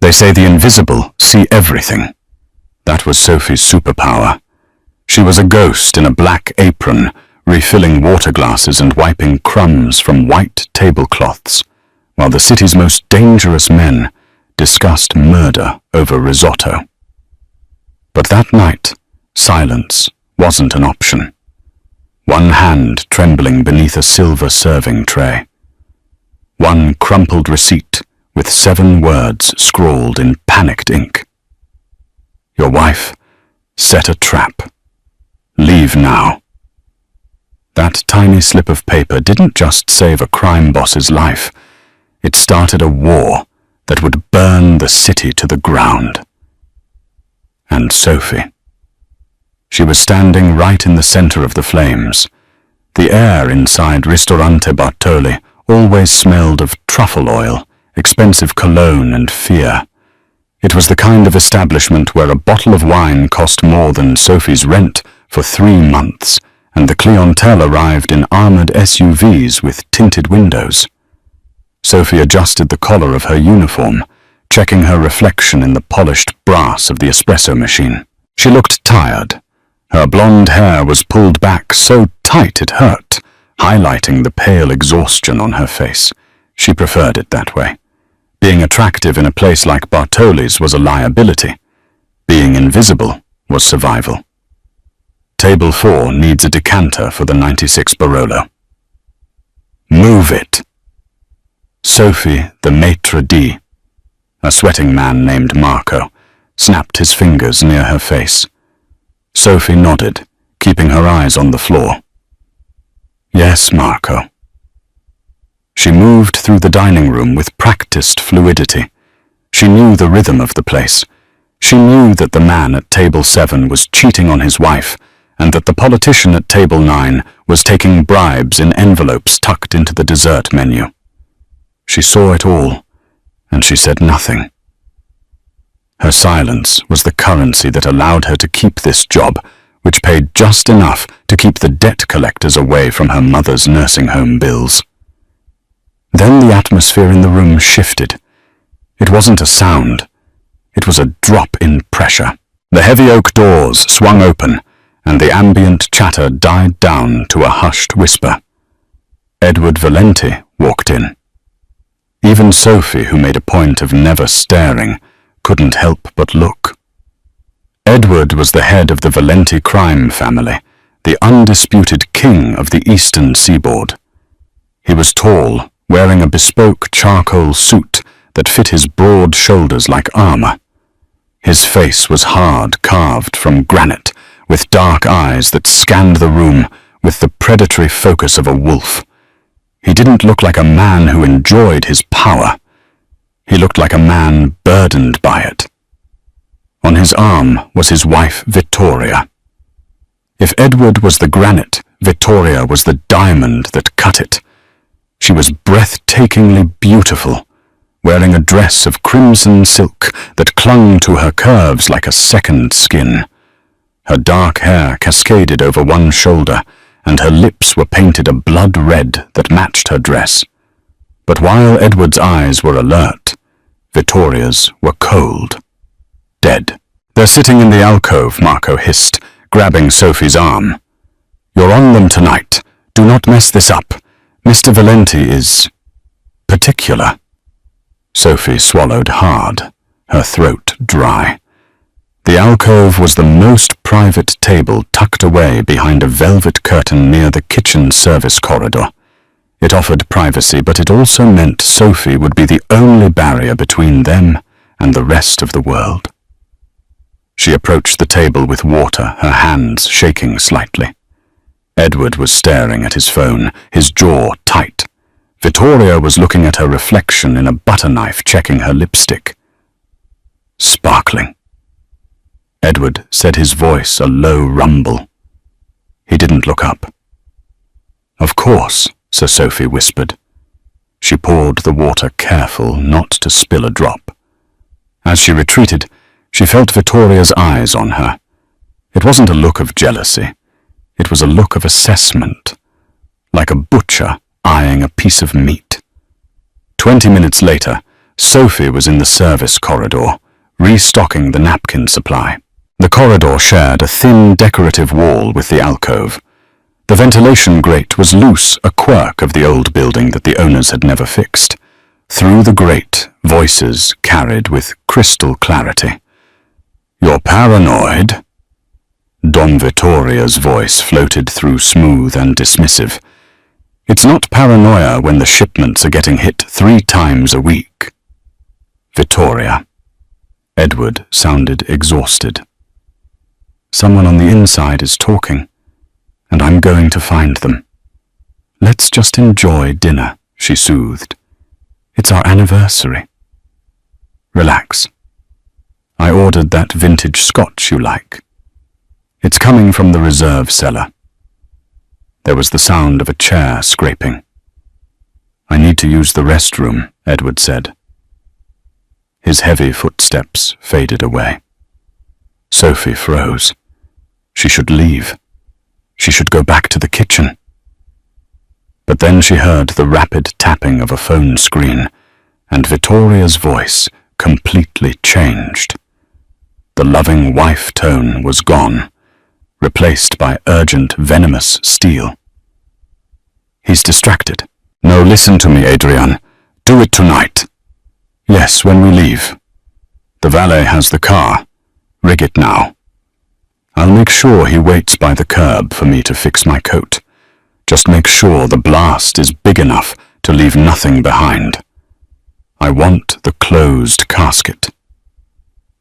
They say the invisible see everything. That was Sophie's superpower. She was a ghost in a black apron, refilling water glasses and wiping crumbs from white tablecloths, while the city's most dangerous men discussed murder over risotto. But that night, silence wasn't an option. One hand trembling beneath a silver serving tray. One crumpled receipt with 7 words scrawled in panicked ink. Your wife set a trap. Leave now. That tiny slip of paper didn't just save a crime boss's life. It started a war that would burn the city to the ground. And Sophie. She was standing right in the center of the flames. The air inside Ristorante Bartoli always smelled of truffle oil, expensive cologne and fear. It was the kind of establishment where a bottle of wine cost more than Sophie's rent for 3 months, and the clientele arrived in armored SUVs with tinted windows. Sophie adjusted the collar of her uniform, checking her reflection in the polished brass of the espresso machine. She looked tired. Her blonde hair was pulled back so tight it hurt, highlighting the pale exhaustion on her face. She preferred it that way. Being attractive in a place like Bartoli's was a liability. Being invisible was survival. Table 4 needs a decanter for the 96 Barolo. Move it. Sophie, the maitre d', a sweating man named Marco, snapped his fingers near her face. Sophie nodded, keeping her eyes on the floor. Yes, Marco. She moved through the dining room with practiced fluidity. She knew the rhythm of the place. She knew that the man at table 7 was cheating on his wife, and that the politician at table 9 was taking bribes in envelopes tucked into the dessert menu. She saw it all, and she said nothing. Her silence was the currency that allowed her to keep this job, which paid just enough to keep the debt collectors away from her mother's nursing home bills. Then the atmosphere in the room shifted. It wasn't a sound. It was a drop in pressure. The heavy oak doors swung open, and the ambient chatter died down to a hushed whisper. Edward Valenti walked in. Even Sophie, who made a point of never staring, couldn't help but look. Edward was the head of the Valenti crime family, the undisputed king of the eastern seaboard. He was tall, wearing a bespoke charcoal suit that fit his broad shoulders like armor. His face was hard, carved from granite, with dark eyes that scanned the room with the predatory focus of a wolf. He didn't look like a man who enjoyed his power. He looked like a man burdened by it. On his arm was his wife, Vittoria. If Edward was the granite, Vittoria was the diamond that cut it. She was breathtakingly beautiful, wearing a dress of crimson silk that clung to her curves like a second skin. Her dark hair cascaded over one shoulder, and her lips were painted a blood red that matched her dress. But while Edward's eyes were alert, Vittoria's were cold, dead. They're sitting in the alcove, Marco hissed, grabbing Sophie's arm. You're on them tonight. Do not mess this up. Mr. Valenti is particular. Sophie swallowed hard, her throat dry. The alcove was the most private table tucked away behind a velvet curtain near the kitchen service corridor. It offered privacy, but it also meant Sophie would be the only barrier between them and the rest of the world. She approached the table with water, her hands shaking slightly. Edward was staring at his phone, his jaw tight. Vittoria was looking at her reflection in a butter knife, checking her lipstick. Sparkling. Edward said, his voice a low rumble. He didn't look up. Of course, Sir Sophie whispered. She poured the water, careful not to spill a drop. As she retreated, she felt Vittoria's eyes on her. It wasn't a look of jealousy. It was a look of assessment, like a butcher eyeing a piece of meat. 20 minutes later, Sophie was in the service corridor, restocking the napkin supply. The corridor shared a thin decorative wall with the alcove. The ventilation grate was loose, a quirk of the old building that the owners had never fixed. Through the grate, voices carried with crystal clarity. "You're paranoid?" Don Vittoria's voice floated through, smooth and dismissive. "It's not paranoia when the shipments are getting hit 3 times a week." Vittoria. Edward sounded exhausted. "Someone on the inside is talking, and I'm going to find them. Let's just enjoy dinner," she soothed. "It's our anniversary." "Relax. I ordered that vintage scotch you like. It's coming from the reserve cellar." There was the sound of a chair scraping. "I need to use the restroom," Edward said. His heavy footsteps faded away. Sophie froze. She should leave. She should go back to the kitchen. But then she heard the rapid tapping of a phone screen, and Vittoria's voice completely changed. The loving wife tone was gone, replaced by urgent, venomous steel. "He's distracted." "No, listen to me, Adrian. Do it tonight." "Yes, when we leave. The valet has the car. Rig it now. I'll make sure he waits by the curb for me to fix my coat. Just make sure the blast is big enough to leave nothing behind. I want the closed casket."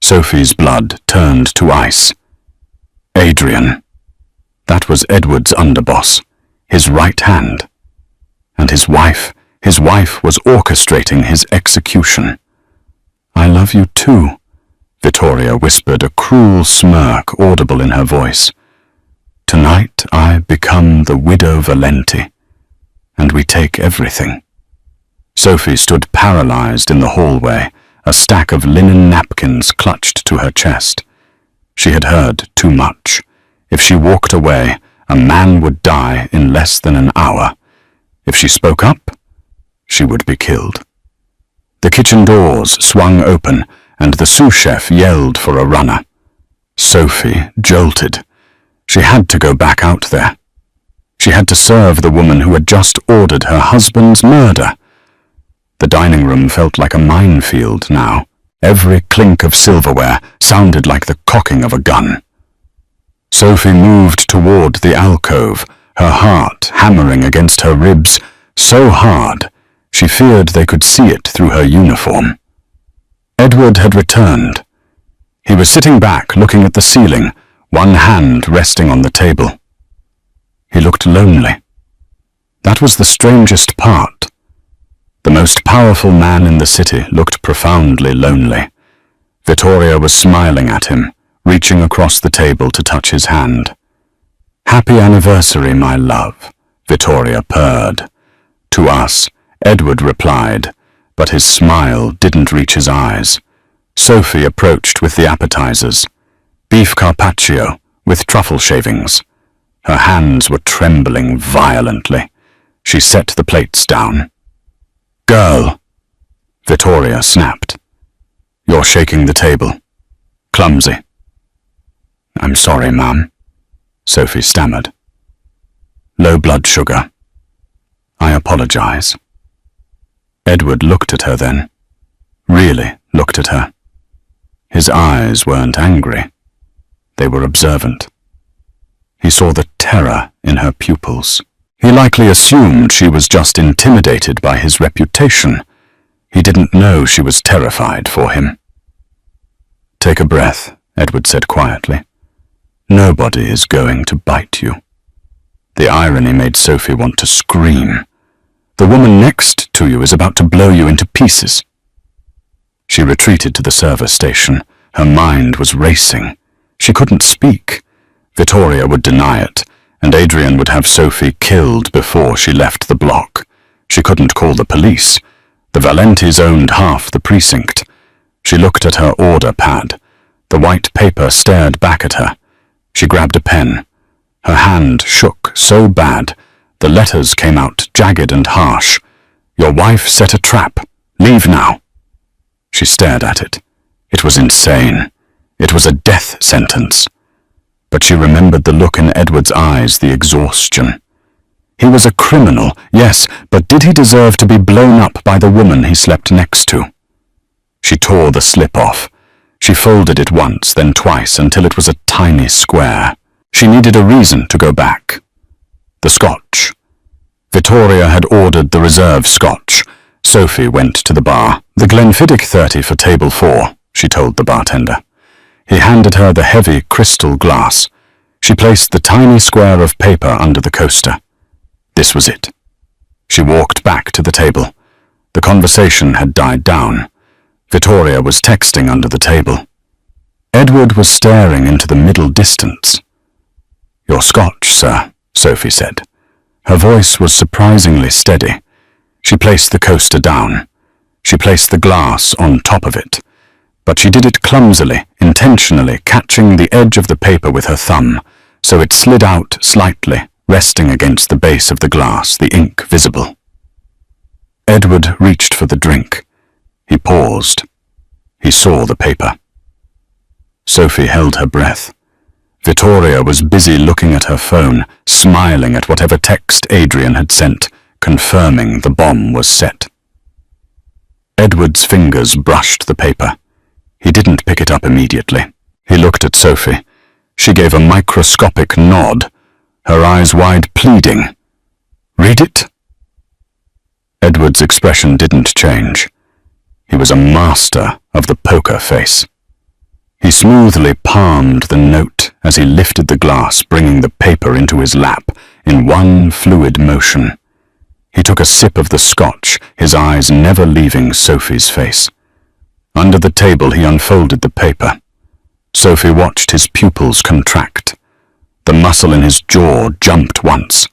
Sophie's blood turned to ice. Adrian. That was Edward's underboss, his right hand. And his wife was orchestrating his execution. "I love you too," Vittoria whispered, a cruel smirk audible in her voice. "Tonight I become the widow Valenti, and we take everything." Sophie stood paralyzed in the hallway, a stack of linen napkins clutched to her chest. She had heard too much. If she walked away, a man would die in less than an hour. If she spoke up, she would be killed. The kitchen doors swung open, and the sous chef yelled for a runner. Sophie jolted. She had to go back out there. She had to serve the woman who had just ordered her husband's murder. The dining room felt like a minefield now. Every clink of silverware sounded like the cocking of a gun. Sophie moved toward the alcove, her heart hammering against her ribs so hard she feared they could see it through her uniform. Edward had returned. He was sitting back looking at the ceiling, one hand resting on the table. He looked lonely. That was the strangest part. The most powerful man in the city looked profoundly lonely. Vittoria was smiling at him, reaching across the table to touch his hand. "Happy anniversary, my love," Vittoria purred. To us, Edward replied, but his smile didn't reach his eyes. Sophie approached with the appetizers. Beef carpaccio with truffle shavings. Her hands were trembling violently. She set the plates down. "Girl," Vittoria snapped. "You're shaking the table. Clumsy." "I'm sorry, ma'am," Sophie stammered. "Low blood sugar. I apologize." Edward looked at her then. Really looked at her. His eyes weren't angry. They were observant. He saw the terror in her pupils. He likely assumed she was just intimidated by his reputation. He didn't know she was terrified for him. "Take a breath," Edward said quietly. "Nobody is going to bite you." The irony made Sophie want to scream. "The woman next to you is about to blow you into pieces." She retreated to the service station. Her mind was racing. She couldn't speak. Vittoria would deny it, and Adrian would have Sophie killed before she left the block. She couldn't call the police. The Valentis owned half the precinct. She looked at her order pad. The white paper stared back at her. She grabbed a pen. Her hand shook so bad, the letters came out jagged and harsh. "Your wife set a trap. Leave now." She stared at it. It was insane. It was a death sentence. But she remembered the look in Edward's eyes, the exhaustion. He was a criminal, yes, but did he deserve to be blown up by the woman he slept next to? She tore the slip off. She folded it once, then twice, until it was a tiny square. She needed a reason to go back. The scotch. Victoria had ordered the reserve scotch. Sophie went to the bar. "The Glenfiddich 30 for table 4, she told the bartender. He handed her the heavy crystal glass. She placed the tiny square of paper under the coaster. This was it. She walked back to the table. The conversation had died down. Victoria was texting under the table. Edward was staring into the middle distance. "Your scotch, sir," Sophie said. Her voice was surprisingly steady. She placed the coaster down. She placed the glass on top of it. But she did it clumsily, intentionally, catching the edge of the paper with her thumb, so it slid out slightly, resting against the base of the glass, the ink visible. Edward reached for the drink. He paused. He saw the paper. Sophie held her breath. Victoria was busy looking at her phone, smiling at whatever text Adrian had sent, confirming the bomb was set. Edward's fingers brushed the paper. He didn't pick it up immediately. He looked at Sophie. She gave a microscopic nod, her eyes wide, pleading. "Read it?" Edward's expression didn't change. He was a master of the poker face. He smoothly palmed the note as he lifted the glass, bringing the paper into his lap in one fluid motion. He took a sip of the scotch, his eyes never leaving Sophie's face. Under the table he unfolded the paper. Sophie watched his pupils contract. The muscle in his jaw jumped once.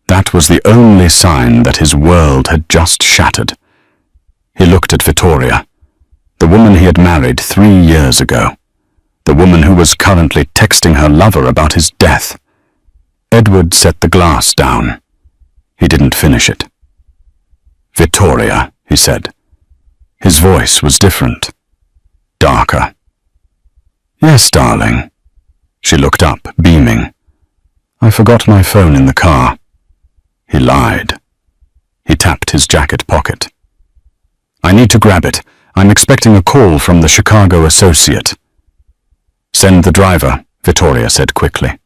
That was the only sign that his world had just shattered. He looked at Victoria, the woman he had married 3 years ago, the woman who was currently texting her lover about his death. Edward set the glass down. He didn't finish it. "Victoria," he said. His voice was different, darker. "Yes, darling." She looked up, beaming. "I forgot my phone in the car." He lied. He tapped his jacket pocket. "I need to grab it. I'm expecting a call from the Chicago associate." "Send the driver," Victoria said quickly.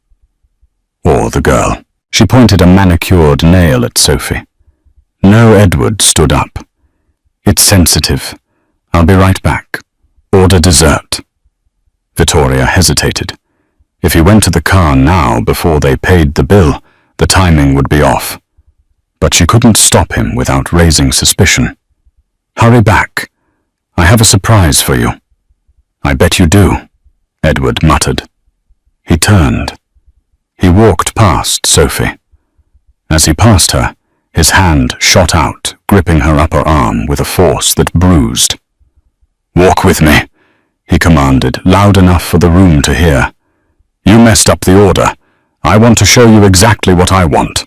"Or the girl." She pointed a manicured nail at Sophie. No, Edward stood up. "It's sensitive. I'll be right back. Order dessert." Victoria hesitated. If he went to the car now before they paid the bill, the timing would be off. But she couldn't stop him without raising suspicion. "Hurry back. I have a surprise for you." "I bet you do," Edward muttered. He turned. He walked past Sophie. As he passed her, his hand shot out, gripping her upper arm with a force that bruised. "Walk with me," he commanded, loud enough for the room to hear. "You messed up the order. I want to show you exactly what I want."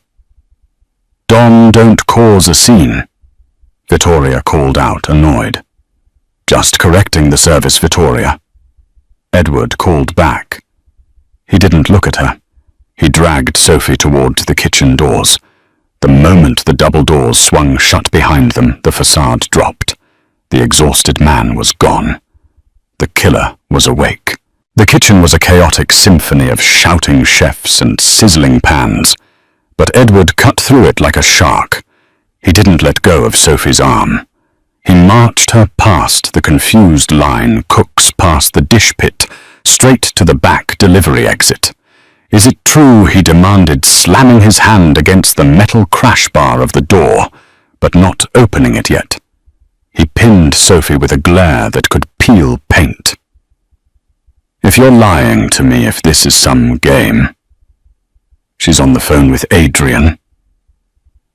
"Dom, don't cause a scene," Victoria called out, annoyed. "Just correcting the service, Victoria." Edward called back. He didn't look at her. He dragged Sophie toward the kitchen doors. The moment the double doors swung shut behind them, the facade dropped. The exhausted man was gone. The killer was awake. The kitchen was a chaotic symphony of shouting chefs and sizzling pans, but Edward cut through it like a shark. He didn't let go of Sophie's arm. He marched her past the confused line, cooks past the dish pit, straight to the back delivery exit. "Is it true?" he demanded, slamming his hand against the metal crash bar of the door, but not opening it yet. He pinned Sophie with a glare that could peel paint. "If you're lying to me, if this is some game." "She's on the phone with Adrian."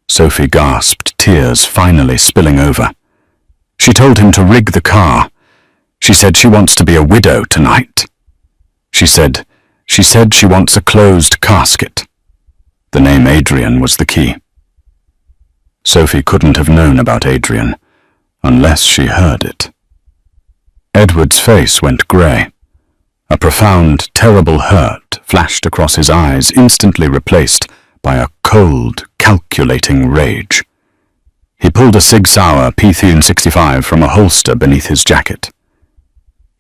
Sophie gasped, tears finally spilling over. "She told him to rig the car. She said she wants to be a widow tonight. She said she wants a closed casket." The name Adrian was the key. Sophie couldn't have known about Adrian unless she heard it. Edward's face went grey. A profound, terrible hurt flashed across his eyes, instantly replaced by a cold, calculating rage. He pulled a Sig Sauer P-65 from a holster beneath his jacket.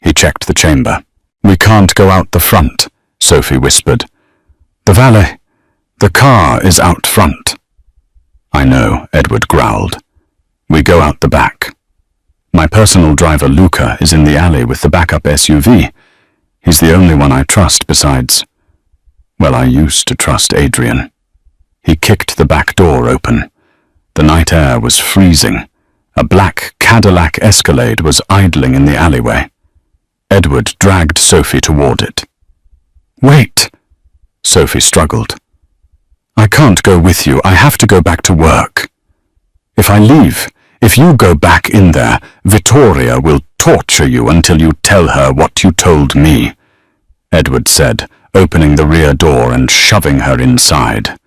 He checked the chamber. "We can't go out the front," Sophie whispered. "The valet, the car is out front." "I know," Edward growled. "We go out the back. My personal driver Luca is in the alley with the backup SUV. He's the only one I trust besides... well, I used to trust Adrian." He kicked the back door open. The night air was freezing. A black Cadillac Escalade was idling in the alleyway. Edward dragged Sophie toward it. "Wait," Sophie struggled. "I can't go with you. I have to go back to work. If I leave, if you go back in there, Vittoria will torture you until you tell her what you told me," Edward said, opening the rear door and shoving her inside.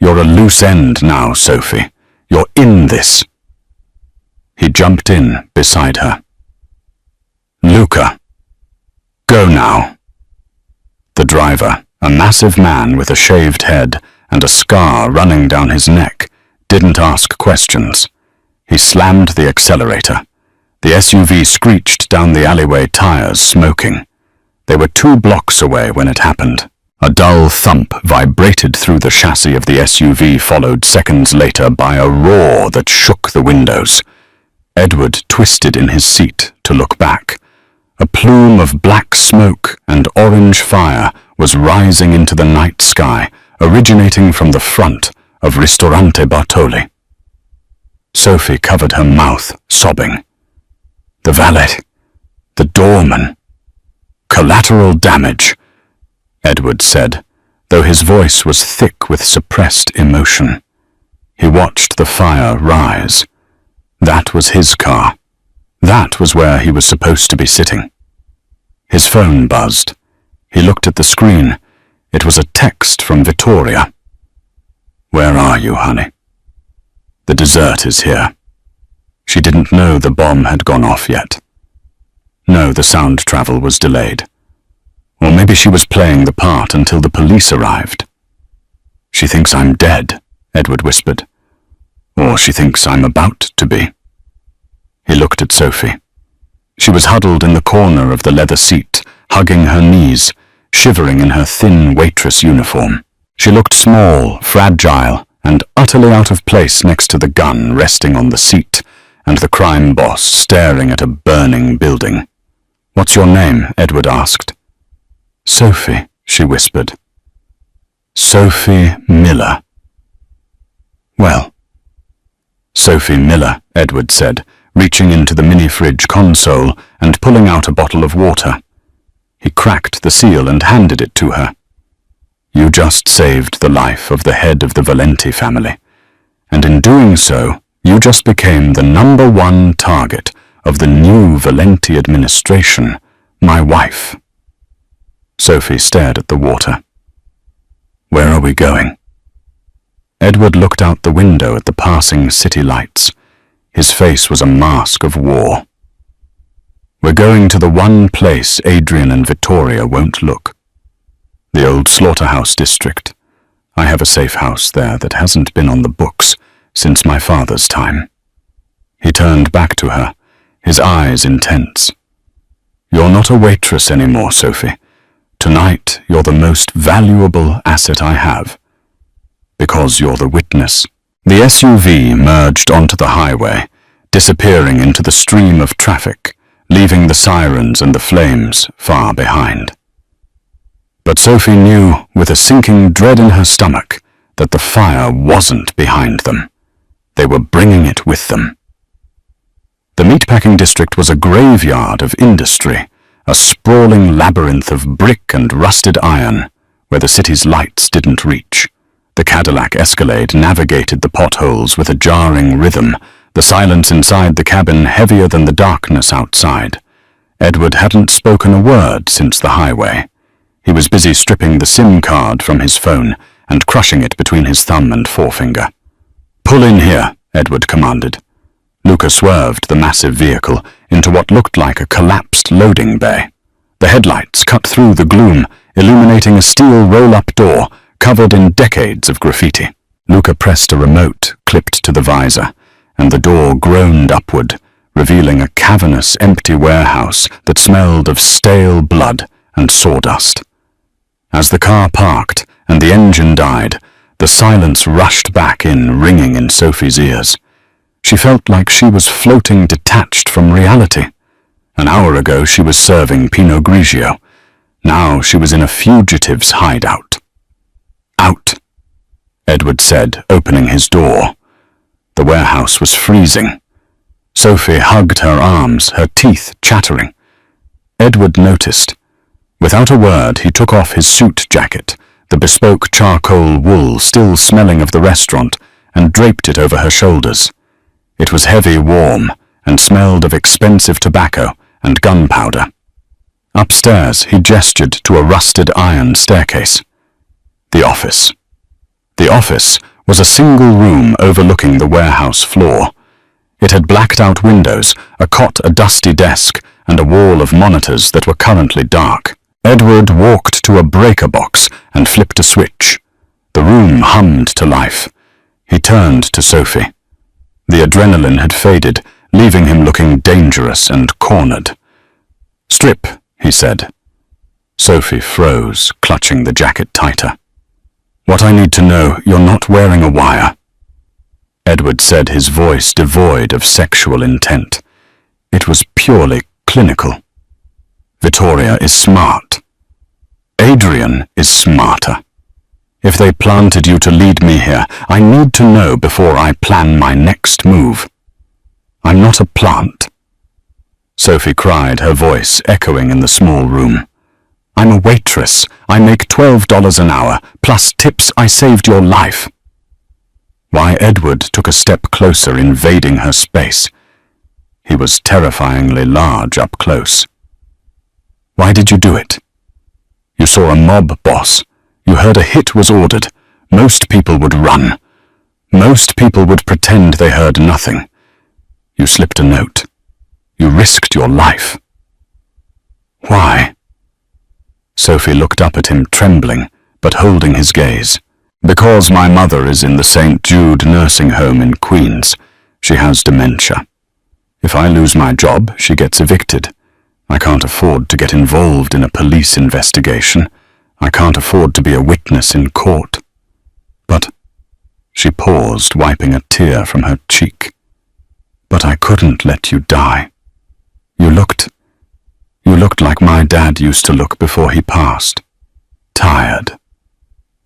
"You're a loose end now, Sophie. You're in this." He jumped in beside her. "Luca, go now." The driver, a massive man with a shaved head and a scar running down his neck, didn't ask questions. He slammed the accelerator. The SUV screeched down the alleyway, tires smoking. They were 2 blocks away when it happened. A dull thump vibrated through the chassis of the SUV, followed seconds later by a roar that shook the windows. Edward twisted in his seat to look back. A plume of black smoke and orange fire was rising into the night sky, originating from the front of Ristorante Bartoli. Sophie covered her mouth, sobbing. "The valet, the doorman. Collateral damage," Edward said, though his voice was thick with suppressed emotion. He watched the fire rise. That was his car. That was where he was supposed to be sitting. His phone buzzed. He looked at the screen. It was a text from Vittoria. "Where are you, honey? The dessert is here." She didn't know the bomb had gone off yet. No, the sound travel was delayed. Or maybe she was playing the part until the police arrived. "She thinks I'm dead," Edward whispered. "Or she thinks I'm about to be." He looked at Sophie. She was huddled in the corner of the leather seat, hugging her knees, shivering in her thin waitress uniform. She looked small, fragile, and utterly out of place next to the gun resting on the seat, and the crime boss staring at a burning building. "What's your name?" Edward asked. "Sophie," she whispered. "Sophie Miller." "Well." "Sophie Miller," Edward said, reaching into the mini-fridge console and pulling out a bottle of water. He cracked the seal and handed it to her. "You just saved the life of the head of the Valenti family, and in doing so, you just became the #1 target of the new Valenti administration, my wife." Sophie stared at the water. "Where are we going?" Edward looked out the window at the passing city lights. His face was a mask of war. "We're going to the one place Adrian and Vittoria won't look. The old slaughterhouse district. I have a safe house there that hasn't been on the books since my father's time." He turned back to her, his eyes intense. "You're not a waitress anymore, Sophie. Tonight, you're the most valuable asset I have. Because you're the witness." The SUV merged onto the highway, disappearing into the stream of traffic, leaving the sirens and the flames far behind. But Sophie knew, with a sinking dread in her stomach, that the fire wasn't behind them. They were bringing it with them. The meatpacking district was a graveyard of industry, a sprawling labyrinth of brick and rusted iron, where the city's lights didn't reach. The Cadillac Escalade navigated the potholes with a jarring rhythm, the silence inside the cabin heavier than the darkness outside. Edward hadn't spoken a word since the highway. He was busy stripping the SIM card from his phone and crushing it between his thumb and forefinger. "Pull in here," Edward commanded. Luca swerved the massive vehicle, into what looked like a collapsed loading bay. The headlights cut through the gloom, illuminating a steel roll-up door covered in decades of graffiti. Luca pressed a remote clipped to the visor, and the door groaned upward, revealing a cavernous, empty warehouse that smelled of stale blood and sawdust. As the car parked and the engine died, the silence rushed back in, ringing in Sophie's ears. She felt like she was floating detached from reality. An hour ago she was serving Pinot Grigio. Now she was in a fugitive's hideout. "Out," Edward said, opening his door. The warehouse was freezing. Sophie hugged her arms, her teeth chattering. Edward noticed. Without a word, he took off his suit jacket, the bespoke charcoal wool still smelling of the restaurant, and draped it over her shoulders. It was heavy, warm, and smelled of expensive tobacco and gunpowder. Upstairs, he gestured to a rusted iron staircase. The office. The office was a single room overlooking the warehouse floor. It had blacked-out windows, a cot, a dusty desk, and a wall of monitors that were currently dark. Edward walked to a breaker box and flipped a switch. The room hummed to life. He turned to Sophie. The adrenaline had faded, leaving him looking dangerous and cornered. "Strip," he said. Sophie froze, clutching the jacket tighter. "What I need to know, you're not wearing a wire." Edward said, his voice devoid of sexual intent. It was purely clinical. "Vittoria is smart. Adrian is smarter. If they planted you to lead me here, I need to know before I plan my next move. I'm not a plant." Sophie cried, her voice echoing in the small room. "I'm a waitress. I make $12 an hour, plus tips. I saved your life." Why Edward took a step closer, invading her space. He was terrifyingly large up close. "Why did you do it? You saw a mob boss. You heard a hit was ordered. Most people would run. Most people would pretend they heard nothing. You slipped a note. You risked your life." "Why?" Sophie looked up at him, trembling, but holding his gaze. "Because my mother is in the St. Jude nursing home in Queens. She has dementia. If I lose my job, she gets evicted. I can't afford to get involved in a police investigation. I can't afford to be a witness in court. But," she paused, wiping a tear from her cheek, "but I couldn't let you die. You looked like my dad used to look before he passed. Tired.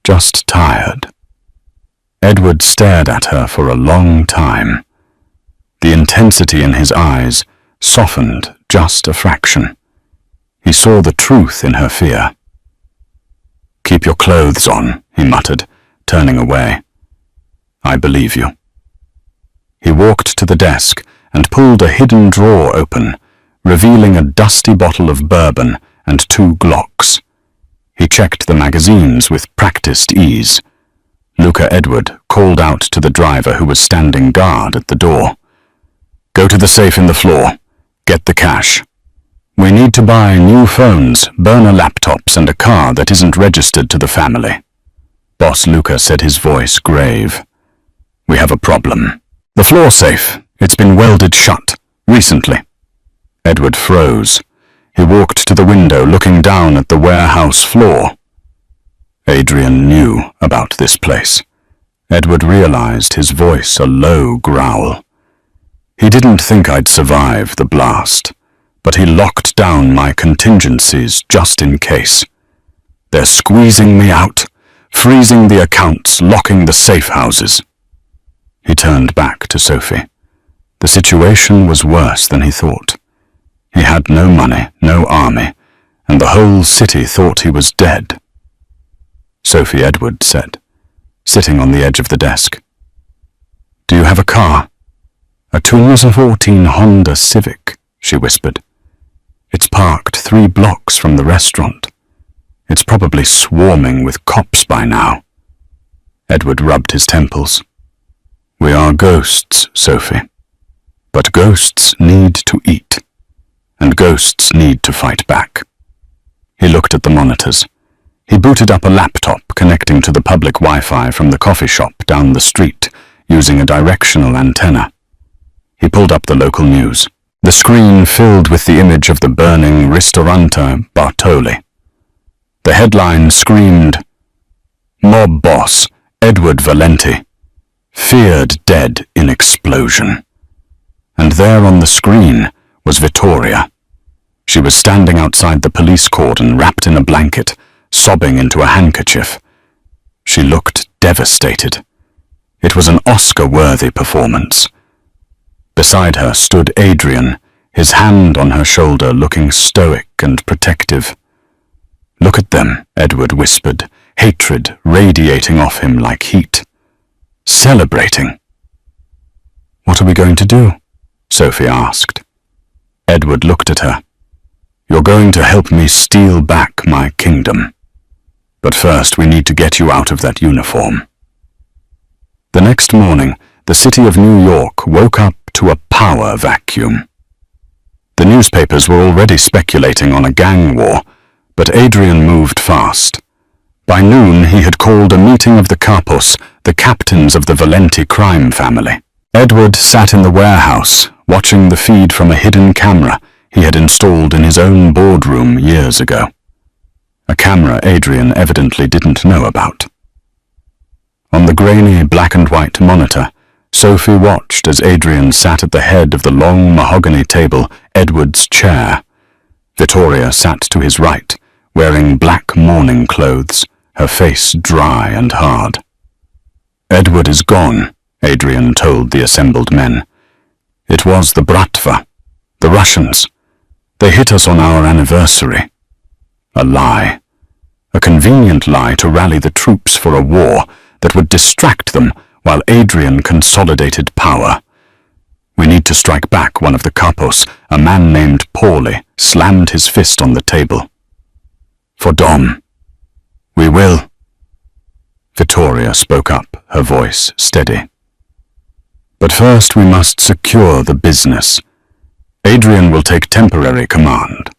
Just tired." Edward stared at her for a long time. The intensity in his eyes softened just a fraction. He saw the truth in her fear. "Keep your clothes on," he muttered, turning away. "I believe you." He walked to the desk and pulled a hidden drawer open, revealing a dusty bottle of bourbon and 2 Glocks. He checked the magazines with practiced ease. Luca Edward called out to the driver who was standing guard at the door. "Go to the safe in the floor. Get the cash. We need to buy new phones, burner laptops, and a car that isn't registered to the family." Boss Luca said, his voice grave. "We have a problem. The floor safe. It's been welded shut. Recently." Edward froze. He walked to the window, looking down at the warehouse floor. Adrian knew about this place. Edward realized, his voice a low growl. "He didn't think I'd survive the blast, but he locked down my contingencies just in case. They're squeezing me out, freezing the accounts, locking the safe houses." He turned back to Sophie. The situation was worse than he thought. He had no money, no army, and the whole city thought he was dead. Sophie, Edward said, sitting on the edge of the desk. "Do you have a car?" "A 2014 Honda Civic," she whispered. "It's parked 3 blocks from the restaurant. It's probably swarming with cops by now." Edward rubbed his temples. "We are ghosts, Sophie. But ghosts need to eat." and ghosts need to fight back. He looked at the monitors. He booted up a laptop connecting to the public Wi-Fi from the coffee shop down the street using a directional antenna. He pulled up the local news. The screen filled with the image of the burning Ristorante Bartoli. The headline screamed, "Mob boss Edward Valenti, feared dead in explosion." And there on the screen was Vittoria. She was standing outside the police cordon, wrapped in a blanket, sobbing into a handkerchief. She looked devastated. It was an Oscar-worthy performance. Beside her stood Adrian, his hand on her shoulder, looking stoic and protective. "Look at them," Edward whispered, hatred radiating off him like heat. "Celebrating." "What are we going to do?" Sophie asked. Edward looked at her. "You're going to help me steal back my kingdom. But first we need to get you out of that uniform." The next morning, the city of New York woke up to a power vacuum. The newspapers were already speculating on a gang war, but Adrian moved fast. By noon, he had called a meeting of the capos, the captains of the Valenti crime family. Edward sat in the warehouse, watching the feed from a hidden camera he had installed in his own boardroom years ago. A camera Adrian evidently didn't know about. On the grainy black and white monitor, Sophie watched as Adrian sat at the head of the long mahogany table, Edward's chair. Vittoria sat to his right, wearing black mourning clothes, her face dry and hard. "Edward is gone," Adrian told the assembled men. "It was the Bratva, the Russians. They hit us on our anniversary." A lie. A convenient lie to rally the troops for a war that would distract them while Adrian consolidated power. "We need to strike back," one of the capos, a man named Pauli, slammed his fist on the table. "For Dom. We will." Vittoria spoke up, her voice steady. "But first we must secure the business. Adrian will take temporary command."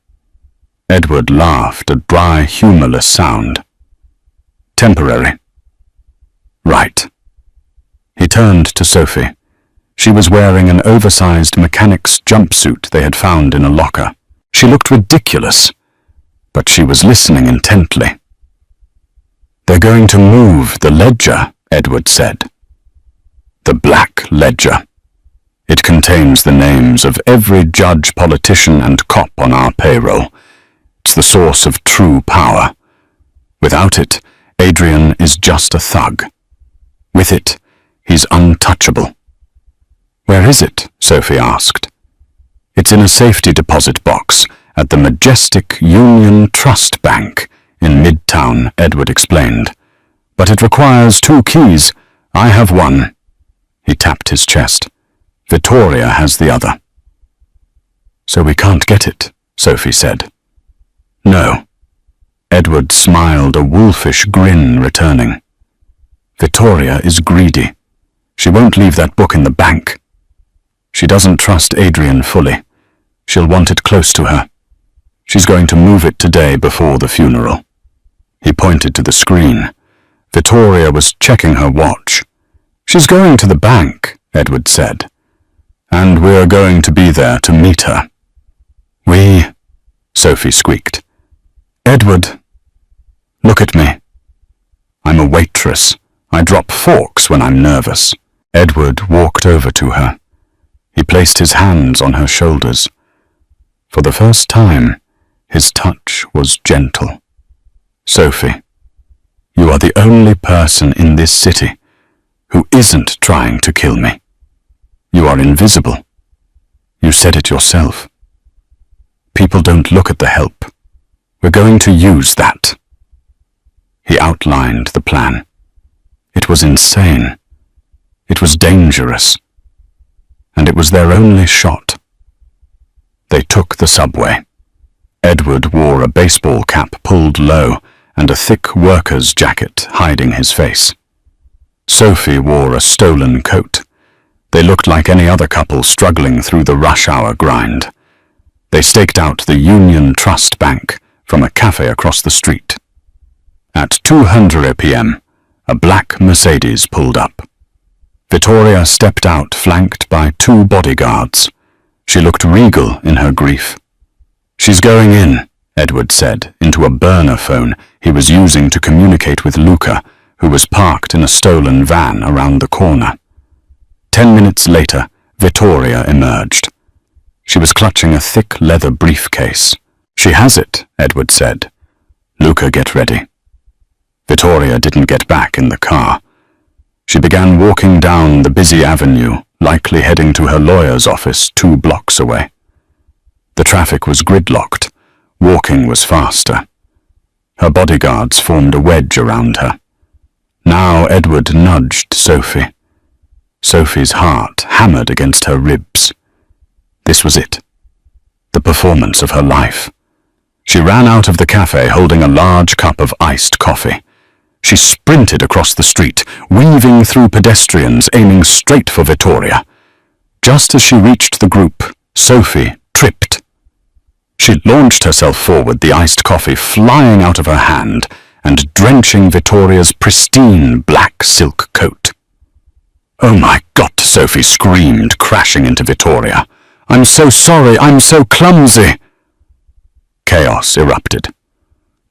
Edward laughed, a dry, humorless sound. "Temporary. Right." He turned to Sophie. She was wearing an oversized mechanic's jumpsuit they had found in a locker. She looked ridiculous, but she was listening intently. "They're going to move the ledger," Edward said. "The Black Ledger. It contains the names of every judge, politician, and cop on our payroll. It's the source of true power. Without it, Adrian is just a thug. With it, he's untouchable." "Where is it?" Sophie asked. "It's in a safety deposit box at the majestic Union Trust Bank in Midtown," Edward explained. "But it requires 2 keys. I have one." He tapped his chest. "Vittoria has the other." "So we can't get it," Sophie said. "No." Edward smiled, a wolfish grin returning. "Vittoria is greedy. She won't leave that book in the bank. She doesn't trust Adrian fully. She'll want it close to her. She's going to move it today before the funeral." He pointed to the screen. Vittoria was checking her watch. "She's going to the bank," Edward said. "And we're going to be there to meet her." "We—" Sophie squeaked. "Edward, look at me. I'm a waitress. I drop forks when I'm nervous." Edward walked over to her. He placed his hands on her shoulders. For the first time, his touch was gentle. "Sophie, you are the only person in this city who isn't trying to kill me. You are invisible. You said it yourself. People don't look at the help. We're going to use that." He outlined the plan. It was insane. It was dangerous. And it was their only shot. They took the subway. Edward wore a baseball cap pulled low and a thick worker's jacket hiding his face. Sophie wore a stolen coat. They looked like any other couple struggling through the rush hour grind. They staked out the Union Trust Bank from a cafe across the street. At 2:00 p.m., a black Mercedes pulled up. Vittoria stepped out, flanked by 2 bodyguards. She looked regal in her grief. "She's going in," Edward said, into a burner phone he was using to communicate with Luca, who was parked in a stolen van around the corner. 10 minutes later, Vittoria emerged. She was clutching a thick leather briefcase. "She has it," Edward said. "Luca, get ready." Vittoria didn't get back in the car. She began walking down the busy avenue, likely heading to her lawyer's office 2 blocks away. The traffic was gridlocked. Walking was faster. Her bodyguards formed a wedge around her. Now Edward nudged Sophie. Sophie's heart hammered against her ribs. This was it. The performance of her life. She ran out of the cafe holding a large cup of iced coffee. She sprinted across the street, weaving through pedestrians, aiming straight for Vittoria. Just as she reached the group, Sophie tripped. She launched herself forward, the iced coffee flying out of her hand and drenching Vittoria's pristine black silk coat. "Oh my God," Sophie screamed, crashing into Vittoria. "I'm so sorry, I'm so clumsy." Chaos erupted.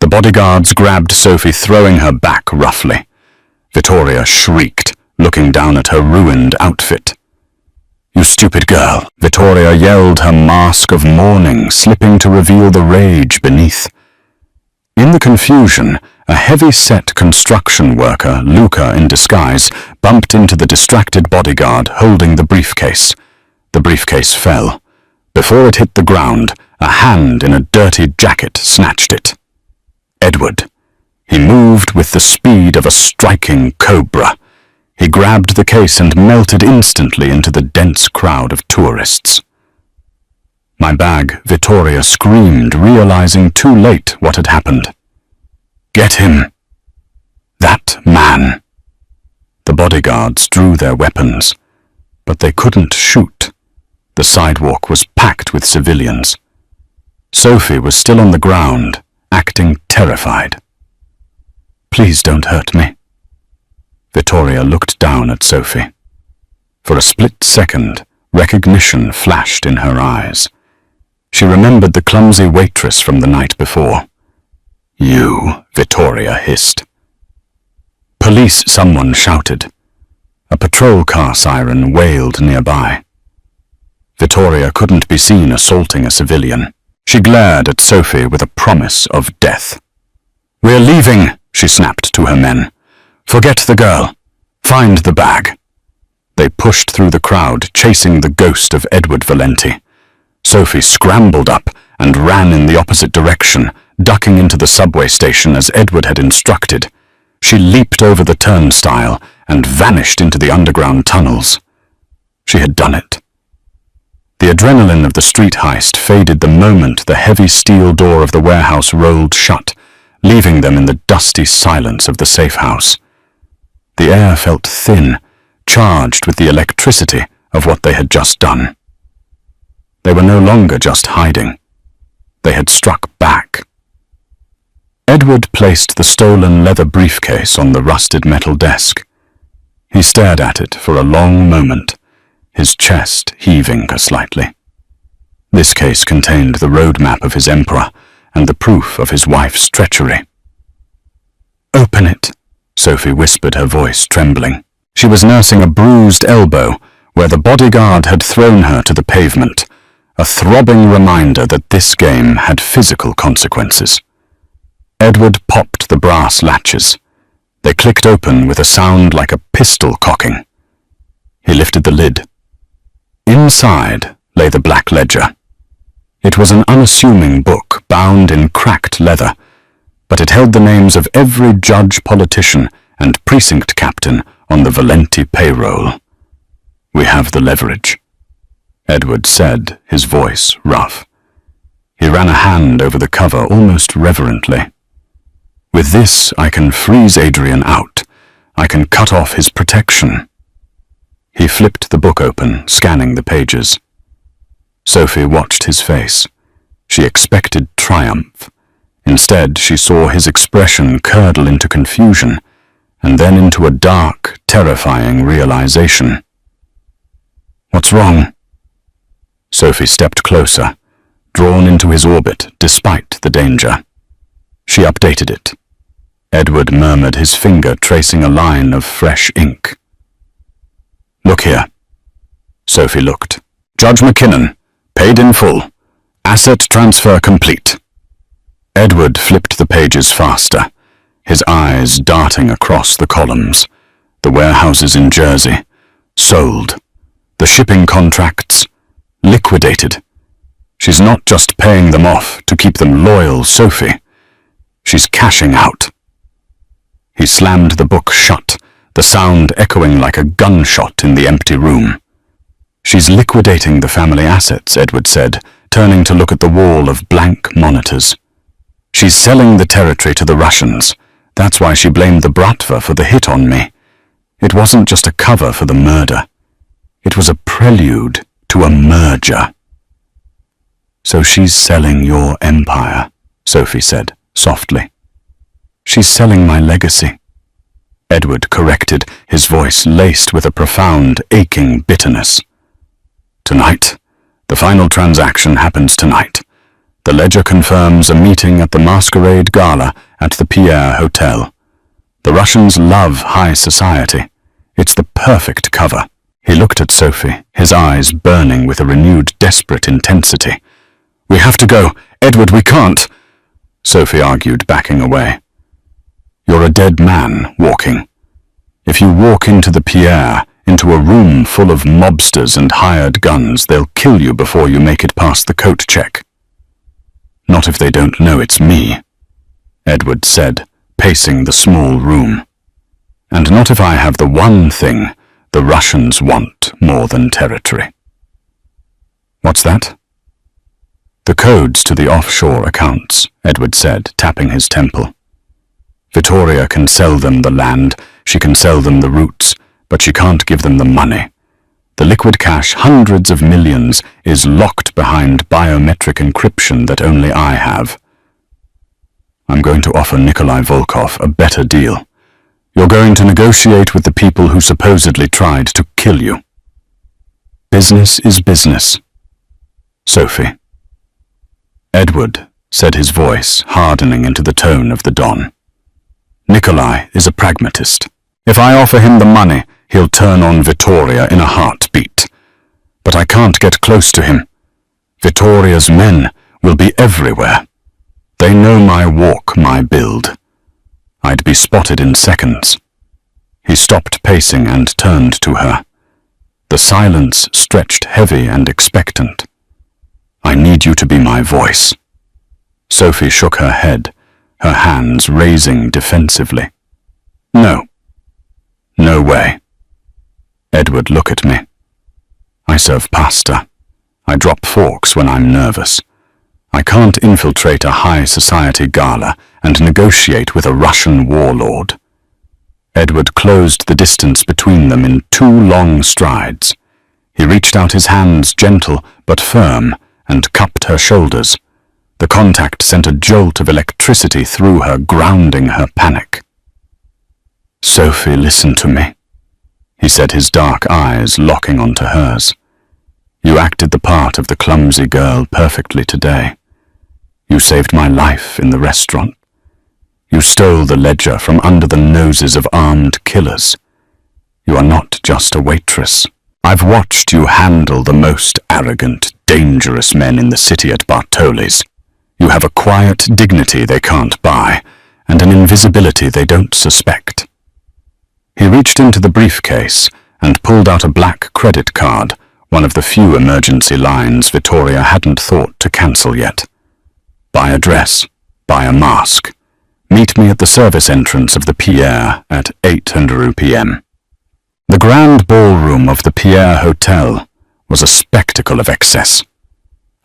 The bodyguards grabbed Sophie, throwing her back roughly. Vittoria shrieked, looking down at her ruined outfit. "You stupid girl," Vittoria yelled, her mask of mourning slipping to reveal the rage beneath. In the confusion, a heavy-set construction worker, Luca in disguise, bumped into the distracted bodyguard holding the briefcase. The briefcase fell. Before it hit the ground, a hand in a dirty jacket snatched it. Edward. He moved with the speed of a striking cobra. He grabbed the case and melted instantly into the dense crowd of tourists. "My bag," Vittoria screamed, realizing too late what had happened. "Get him!" That man. The bodyguards drew their weapons, but they couldn't shoot. The sidewalk was packed with civilians. Sophie was still on the ground, acting terrified. "Please don't hurt me." Vittoria looked down at Sophie. For a split second, recognition flashed in her eyes. She remembered the clumsy waitress from the night before. "You," Vittoria hissed. "Police," someone shouted. A patrol car siren wailed nearby. Vittoria couldn't be seen assaulting a civilian. She glared at Sophie with a promise of death. "We're leaving," she snapped to her men. "Forget the girl. Find the bag." They pushed through the crowd, chasing the ghost of Edward Valenti. Sophie scrambled up and ran in the opposite direction, ducking into the subway station as Edward had instructed. She leaped over the turnstile and vanished into the underground tunnels. She had done it. The adrenaline of the street heist faded the moment the heavy steel door of the warehouse rolled shut, leaving them in the dusty silence of the safe house. The air felt thin, charged with the electricity of what they had just done. They were no longer just hiding. They had struck back. Edward placed the stolen leather briefcase on the rusted metal desk. He stared at it for a long moment, his chest heaving slightly. This case contained the roadmap of his emperor and the proof of his wife's treachery. "Open it," Sophie whispered, her voice trembling. She was nursing a bruised elbow where the bodyguard had thrown her to the pavement, a throbbing reminder that this game had physical consequences. Edward popped the brass latches. They clicked open with a sound like a pistol cocking. He lifted the lid. Inside lay the black ledger. It was an unassuming book bound in cracked leather, but it held the names of every judge, politician, and precinct captain on the Valenti payroll. "We have the leverage," Edward said, his voice rough. He ran a hand over the cover almost reverently. "With this, I can freeze Adrian out. I can cut off his protection." He flipped the book open, scanning the pages. Sophie watched his face, She expected triumph. Instead, she saw his expression curdle into confusion, and then into a dark, terrifying realization. "What's wrong?" Sophie stepped closer, drawn into his orbit despite the danger. She updated it. Edward murmured, his finger tracing a line of fresh ink. "Look here." Sophie looked. "Judge McKinnon, paid in full. Asset transfer complete." Edward flipped the pages faster, his eyes darting across the columns. The warehouses in Jersey, sold. The shipping contracts, liquidated. She's not just paying them off to keep them loyal, Sophie. She's cashing out. He slammed the book shut, the sound echoing like a gunshot in the empty room. "She's liquidating the family assets," Edward said, turning to look at the wall of blank monitors. "She's selling the territory to the Russians. That's why she blamed the Bratva for the hit on me. It wasn't just a cover for the murder. It was a prelude to a merger." "So she's selling your empire," Sophie said, softly. "She's selling my legacy," Edward corrected, his voice laced with a profound, aching bitterness. "Tonight. The final transaction happens tonight. The ledger confirms a meeting at the Masquerade Gala at the Pierre Hotel. The Russians love high society. It's the perfect cover." He looked at Sophie, his eyes burning with a renewed desperate intensity. "We have to go. Edward, we can't," Sophie argued, backing away. "You're a dead man walking. If you walk into the Pierre, into a room full of mobsters and hired guns, they'll kill you before you make it past the coat check." "Not if they don't know it's me," Edward said, pacing the small room. "And not if I have the one thing the Russians want more than territory." "What's that?" "The codes to the offshore accounts," Edward said, tapping his temple. "Vittoria can sell them the land, she can sell them the routes, but she can't give them the money. The liquid cash, hundreds of millions, is locked behind biometric encryption that only I have. I'm going to offer Nikolai Volkov a better deal. You're going to negotiate with the people who supposedly tried to kill you. Business is business. Sophie." "Edward," said his voice, hardening into the tone of the Don. "Nikolai is a pragmatist. If I offer him the money, he'll turn on Vittoria in a heartbeat. But I can't get close to him. Vittoria's men will be everywhere. They know my walk, my build. I'd be spotted in seconds." He stopped pacing and turned to her. The silence stretched heavy and expectant. "I need you to be my voice." Sophie shook her head, her hands raising defensively. "No. No way." "Edward, look at me. I serve pasta. I drop forks when I'm nervous. I can't infiltrate a high society gala and negotiate with a Russian warlord." Edward closed the distance between them in 2 long strides. He reached out his hands, gentle but firm, and cupped her shoulders. The contact sent a jolt of electricity through her, grounding her panic. "Sophie, listen to me," he said, his dark eyes locking onto hers. "You acted the part of the clumsy girl perfectly today. You saved my life in the restaurant. You stole the ledger from under the noses of armed killers. You are not just a waitress. I've watched you handle the most arrogant, dangerous men in the city at Bartoli's. You have a quiet dignity they can't buy, and an invisibility they don't suspect." He reached into the briefcase and pulled out a black credit card, one of the few emergency lines Vittoria hadn't thought to cancel yet. "Buy a dress, buy a mask. Meet me at the service entrance of the Pierre at 8:00 p.m. The grand ballroom of the Pierre Hotel was a spectacle of excess.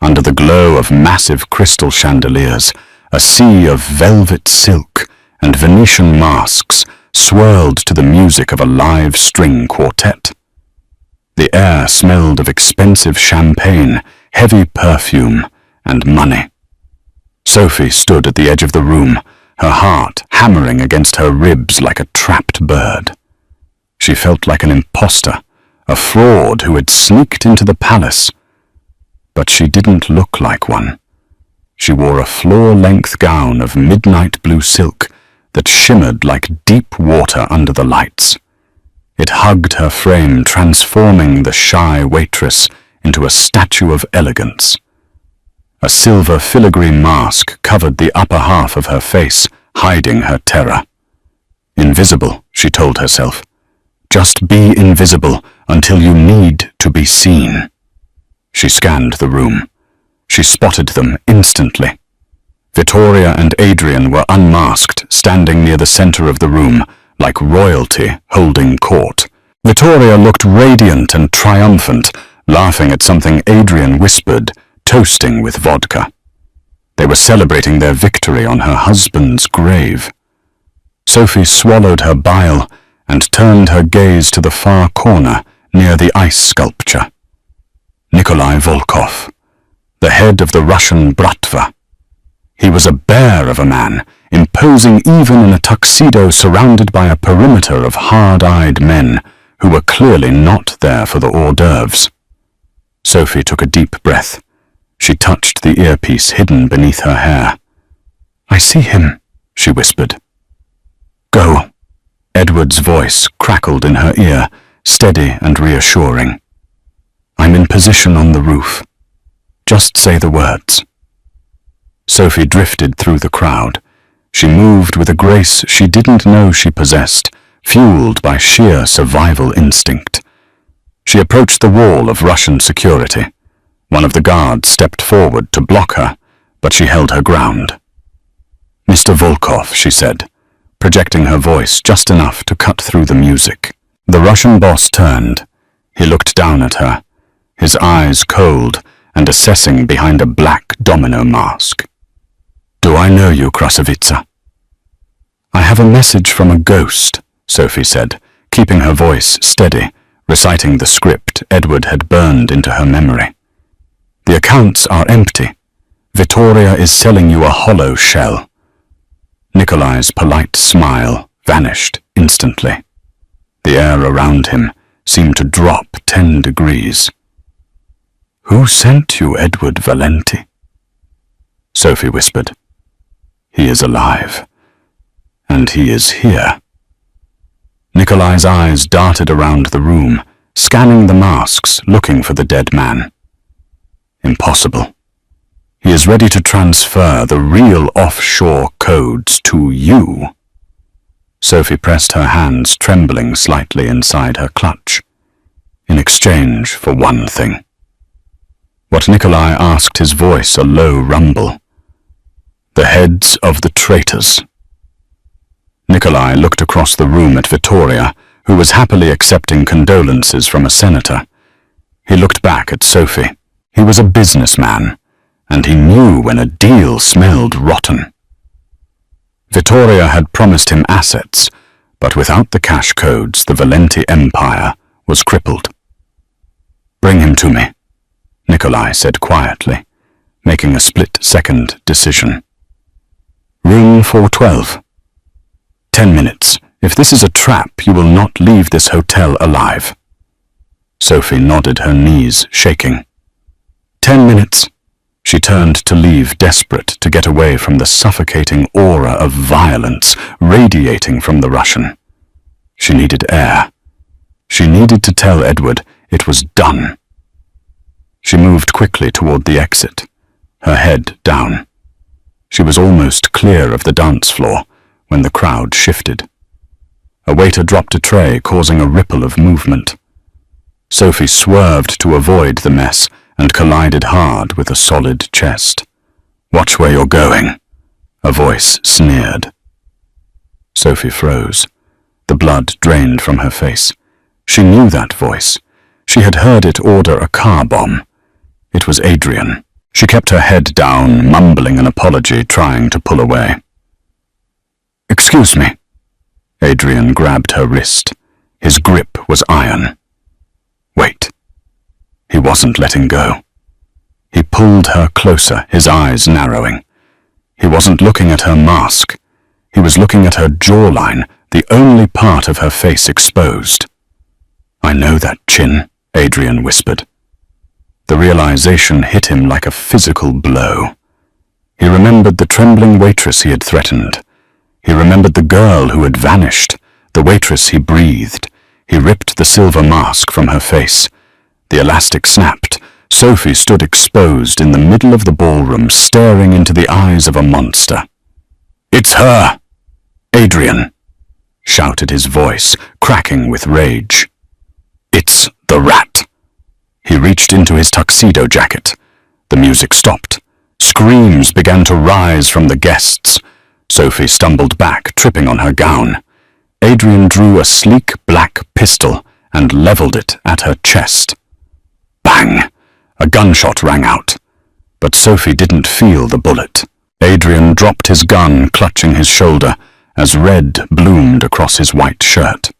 Under the glow of massive crystal chandeliers, a sea of velvet silk and Venetian masks swirled to the music of a live string quartet. The air smelled of expensive champagne, heavy perfume, and money. Sophie stood at the edge of the room, her heart hammering against her ribs like a trapped bird. She felt like an imposter, a fraud who had sneaked into the palace. But she didn't look like one. She wore a floor-length gown of midnight blue silk that shimmered like deep water under the lights. It hugged her frame, transforming the shy waitress into a statue of elegance. A silver filigree mask covered the upper half of her face, hiding her terror. Invisible, she told herself. Just be invisible until you need to be seen. She scanned the room. She spotted them instantly. Vittoria and Adrian were unmasked, standing near the center of the room, like royalty holding court. Vittoria looked radiant and triumphant, laughing at something Adrian whispered, toasting with vodka. They were celebrating their victory on her husband's grave. Sophie swallowed her bile and turned her gaze to the far corner near the ice sculpture. Nikolai Volkov, the head of the Russian Bratva. He was a bear of a man, imposing even in a tuxedo surrounded by a perimeter of hard-eyed men who were clearly not there for the hors d'oeuvres. Sophie took a deep breath. She touched the earpiece hidden beneath her hair. "I see him," she whispered. "Go." Edward's voice crackled in her ear, steady and reassuring. "I'm in position on the roof. Just say the words." Sophie drifted through the crowd. She moved with a grace she didn't know she possessed, fueled by sheer survival instinct. She approached the wall of Russian security. One of the guards stepped forward to block her, but she held her ground. "Mr. Volkov," she said, projecting her voice just enough to cut through the music. The Russian boss turned. He looked down at her, his eyes cold and assessing behind a black domino mask. "Do I know you, Krasavitsa?" "I have a message from a ghost," Sophie said, keeping her voice steady, reciting the script Edward had burned into her memory. "The accounts are empty. Vittoria is selling you a hollow shell." Nikolai's polite smile vanished instantly. The air around him seemed to drop 10 degrees. "Who sent you, Edward Valenti?" Sophie whispered. "He is alive. And he is here." Nikolai's eyes darted around the room, scanning the masks, looking for the dead man. Impossible. He is ready to transfer the real offshore codes to you. Sophie pressed her hands, trembling slightly inside her clutch, in exchange for one thing. What Nikolai asked, his voice a low rumble. "The heads of the traitors." Nikolai looked across the room at Vittoria, who was happily accepting condolences from a senator. He looked back at Sophie. He was a businessman, and he knew when a deal smelled rotten. Vittoria had promised him assets, but without the cash codes, the Valenti empire was crippled. "Bring him to me," Nikolai said quietly, making a split-second decision. "Room 412. 10 minutes. If this is a trap, you will not leave this hotel alive." Sophie nodded, her knees shaking. 10 minutes. She turned to leave, desperate to get away from the suffocating aura of violence radiating from the Russian. She needed air. She needed to tell Edward it was done. She moved quickly toward the exit, her head down. She was almost clear of the dance floor when the crowd shifted. A waiter dropped a tray, causing a ripple of movement. Sophie swerved to avoid the mess and collided hard with a solid chest. "Watch where you're going," a voice sneered. Sophie froze. The blood drained from her face. She knew that voice. She had heard it order a car bomb. It was Adrian. She kept her head down, mumbling an apology, trying to pull away. "Excuse me." Adrian grabbed her wrist. His grip was iron. "Wait." He wasn't letting go. He pulled her closer, his eyes narrowing. He wasn't looking at her mask. He was looking at her jawline, the only part of her face exposed. "I know that chin," Adrian whispered. The realization hit him like a physical blow. He remembered the trembling waitress he had threatened. He remembered the girl who had vanished, the waitress he breathed. He ripped the silver mask from her face. The elastic snapped. Sophie stood exposed in the middle of the ballroom, staring into the eyes of a monster. "It's her! Adrian!" shouted his voice, cracking with rage. "It's the rat!" He reached into his tuxedo jacket. The music stopped. Screams began to rise from the guests. Sophie stumbled back, tripping on her gown. Adrian drew a sleek black pistol and leveled it at her chest. Bang! A gunshot rang out. But Sophie didn't feel the bullet. Adrian dropped his gun, clutching his shoulder, as red bloomed across his white shirt.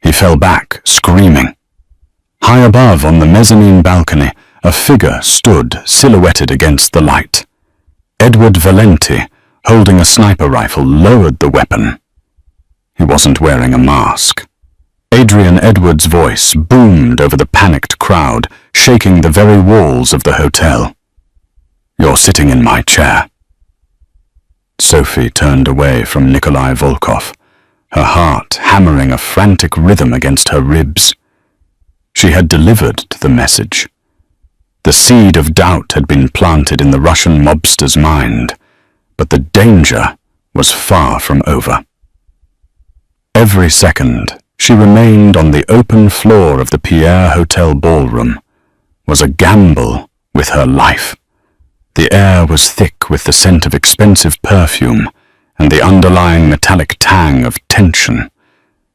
He fell back, screaming. High above on the mezzanine balcony, a figure stood silhouetted against the light. Edward Valenti, holding a sniper rifle, lowered the weapon. He wasn't wearing a mask. Adrian Edwards' voice boomed over the panicked crowd, shaking the very walls of the hotel. "You're sitting in my chair." Sophie turned away from Nikolai Volkov, her heart hammering a frantic rhythm against her ribs. She had delivered the message. The seed of doubt had been planted in the Russian mobster's mind, but the danger was far from over. Every second she remained on the open floor of the Pierre Hotel ballroom was a gamble with her life. The air was thick with the scent of expensive perfume and the underlying metallic tang of tension.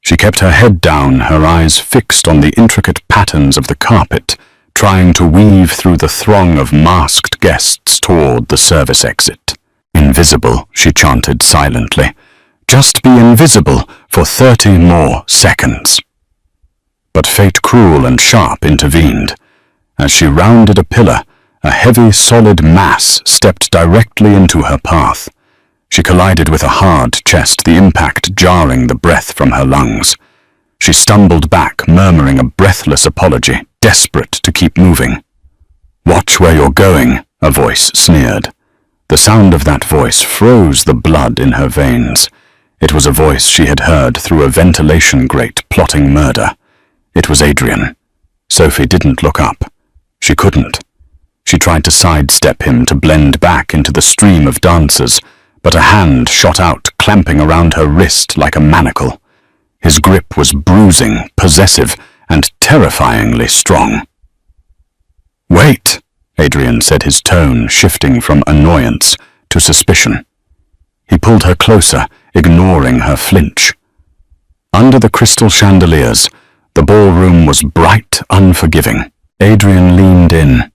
She kept her head down, her eyes fixed on the intricate patterns of the carpet, trying to weave through the throng of masked guests toward the service exit. "Invisible," she chanted silently. "Just be invisible for 30 more seconds." But fate cruel and sharp intervened. As she rounded a pillar, a heavy, solid mass stepped directly into her path. She collided with a hard chest, the impact jarring the breath from her lungs. She stumbled back, murmuring a breathless apology, desperate to keep moving. "Watch where you're going," a voice sneered. The sound of that voice froze the blood in her veins. It was a voice she had heard through a ventilation grate plotting murder. It was Adrian. Sophie didn't look up. She couldn't. She tried to sidestep him, to blend back into the stream of dancers, but a hand shot out, clamping around her wrist like a manacle. His grip was bruising, possessive, and terrifyingly strong. "Wait," Adrian said, his tone shifting from annoyance to suspicion. He pulled her closer, ignoring her flinch. Under the crystal chandeliers, the ballroom was bright, unforgiving. Adrian leaned in,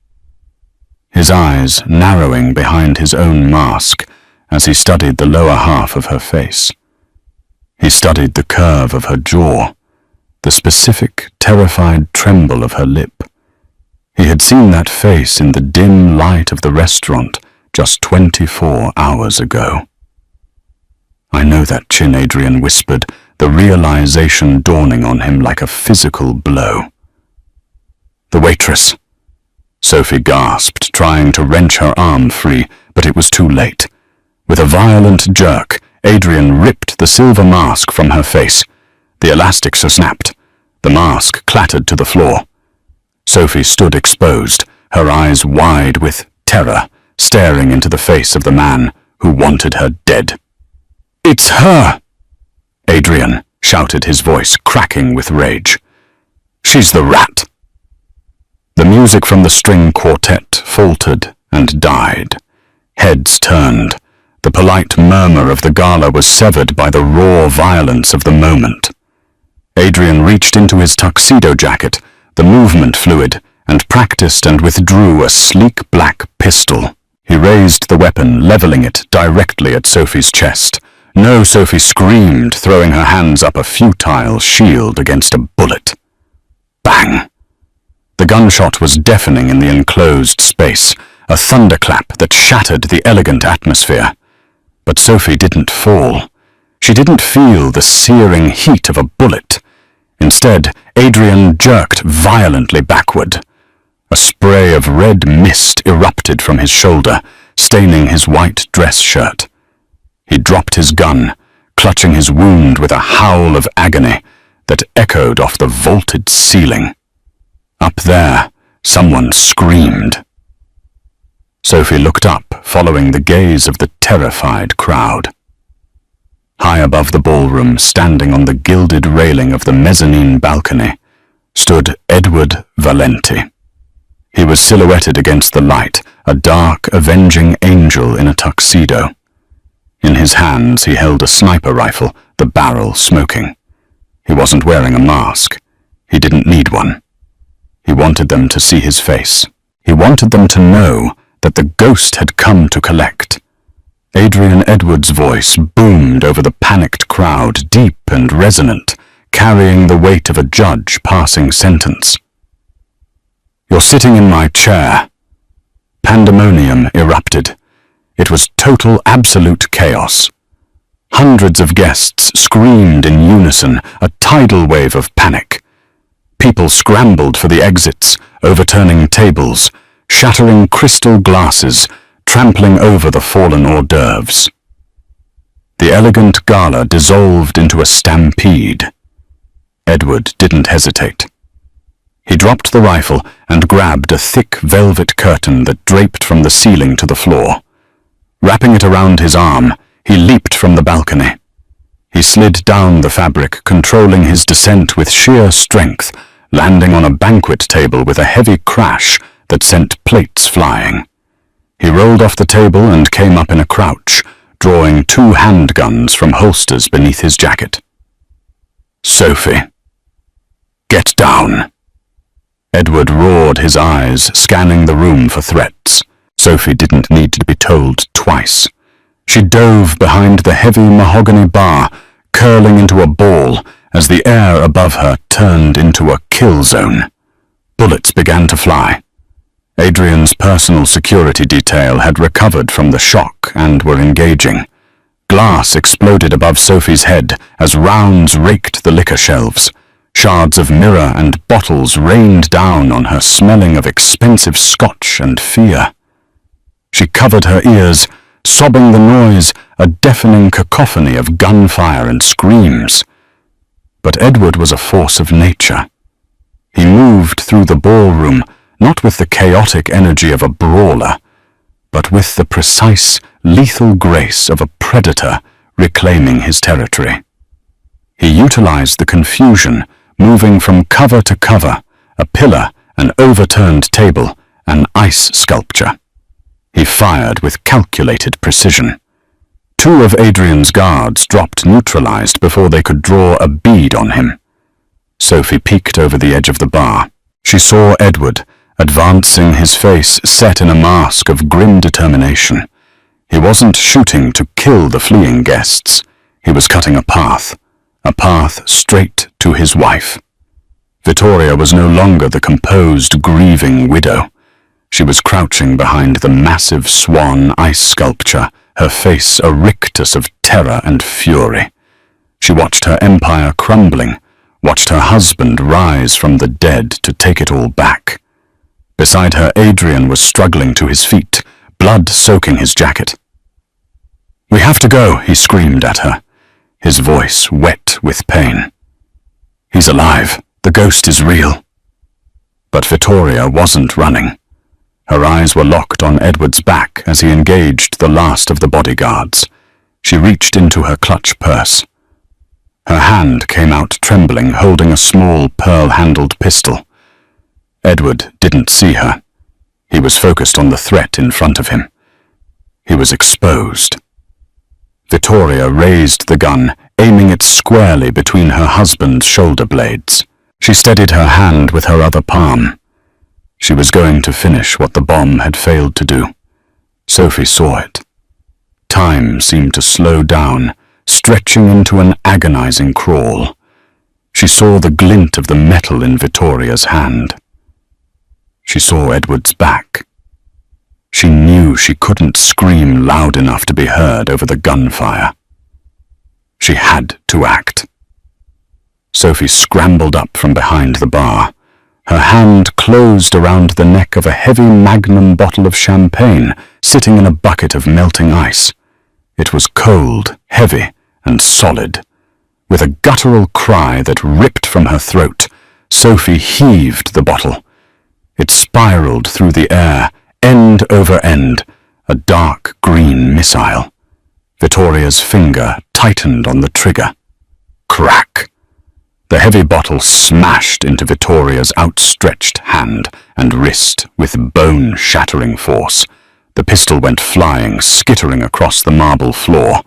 his eyes narrowing behind his own mask as he studied the lower half of her face. He studied the curve of her jaw, the specific, terrified tremble of her lip. He had seen that face in the dim light of the restaurant just 24 hours ago. "I know that chin," Adrian whispered, the realization dawning on him like a physical blow. "The waitress." Sophie gasped, trying to wrench her arm free, but it was too late. With a violent jerk, Adrian ripped the silver mask from her face. The elastics snapped. The mask clattered to the floor. Sophie stood exposed, her eyes wide with terror, staring into the face of the man who wanted her dead. "It's her!" Adrian shouted, his voice cracking with rage. "She's the rat!" The music from the string quartet faltered and died. Heads turned. The polite murmur of the gala was severed by the raw violence of the moment. Adrian reached into his tuxedo jacket, the movement fluid, and practiced and withdrew a sleek black pistol. He raised the weapon, leveling it directly at Sophie's chest. "No," Sophie screamed, throwing her hands up, a futile shield against a bullet. Bang! The gunshot was deafening in the enclosed space, a thunderclap that shattered the elegant atmosphere. But Sophie didn't fall. She didn't feel the searing heat of a bullet. Instead, Adrian jerked violently backward. A spray of red mist erupted from his shoulder, staining his white dress shirt. He dropped his gun, clutching his wound with a howl of agony that echoed off the vaulted ceiling. Up there, someone screamed. Sophie looked up, following the gaze of the terrified crowd. High above the ballroom, standing on the gilded railing of the mezzanine balcony, stood Edward Valenti. He was silhouetted against the light, a dark, avenging angel in a tuxedo. In his hands he held a sniper rifle, the barrel smoking. He wasn't wearing a mask. He didn't need one. He wanted them to see his face. He wanted them to know that the ghost had come to collect. Adrian Edwards' voice boomed over the panicked crowd, deep and resonant, carrying the weight of a judge passing sentence. "You're sitting in my chair." Pandemonium erupted. It was total, absolute chaos. Hundreds of guests screamed in unison, a tidal wave of panic. People scrambled for the exits, overturning tables, shattering crystal glasses, trampling over the fallen hors d'oeuvres. The elegant gala dissolved into a stampede. Edward didn't hesitate. He dropped the rifle and grabbed a thick velvet curtain that draped from the ceiling to the floor. Wrapping it around his arm, he leaped from the balcony. He slid down the fabric, controlling his descent with sheer strength, landing on a banquet table with a heavy crash that sent plates flying. He rolled off the table and came up in a crouch, drawing 2 handguns from holsters beneath his jacket. "Sophie, get down." Edward roared, his eyes scanning the room for threats. Sophie didn't need to be told twice. She dove behind the heavy mahogany bar, curling into a ball as the air above her turned into a kill zone. Bullets began to fly. Adrian's personal security detail had recovered from the shock and were engaging. Glass exploded above Sophie's head as rounds raked the liquor shelves. Shards of mirror and bottles rained down on her, smelling of expensive scotch and fear. She covered her ears, sobbing the noise, a deafening cacophony of gunfire and screams. But Edward was a force of nature. He moved through the ballroom, not with the chaotic energy of a brawler, but with the precise, lethal grace of a predator reclaiming his territory. He utilized the confusion, moving from cover to cover, a pillar, an overturned table, an ice sculpture. He fired with calculated precision. 2 of Adrian's guards dropped neutralized before they could draw a bead on him. Sophie peeked over the edge of the bar. She saw Edward, advancing, his face set in a mask of grim determination. He wasn't shooting to kill the fleeing guests. He was cutting a path straight to his wife. Victoria was no longer the composed, grieving widow. She was crouching behind the massive swan ice sculpture, her face a rictus of terror and fury. She watched her empire crumbling, watched her husband rise from the dead to take it all back. Beside her, Adrian was struggling to his feet, blood soaking his jacket. "We have to go," he screamed at her, his voice wet with pain. "He's alive. The ghost is real." But Victoria wasn't running. Her eyes were locked on Edward's back as he engaged the last of the bodyguards. She reached into her clutch purse. Her hand came out trembling, holding a small pearl-handled pistol. Edward didn't see her. He was focused on the threat in front of him. He was exposed. Victoria raised the gun, aiming it squarely between her husband's shoulder blades. She steadied her hand with her other palm. She was going to finish what the bomb had failed to do. Sophie saw it. Time seemed to slow down, stretching into an agonizing crawl. She saw the glint of the metal in Victoria's hand. She saw Edward's back. She knew she couldn't scream loud enough to be heard over the gunfire. She had to act. Sophie scrambled up from behind the bar. Her hand closed around the neck of a heavy Magnum bottle of champagne sitting in a bucket of melting ice. It was cold, heavy, and solid. With a guttural cry that ripped from her throat, Sophie heaved the bottle. It spiraled through the air, end over end, a dark green missile. Vittoria's finger tightened on the trigger. Crack! The heavy bottle smashed into Vittoria's outstretched hand and wrist with bone-shattering force. The pistol went flying, skittering across the marble floor.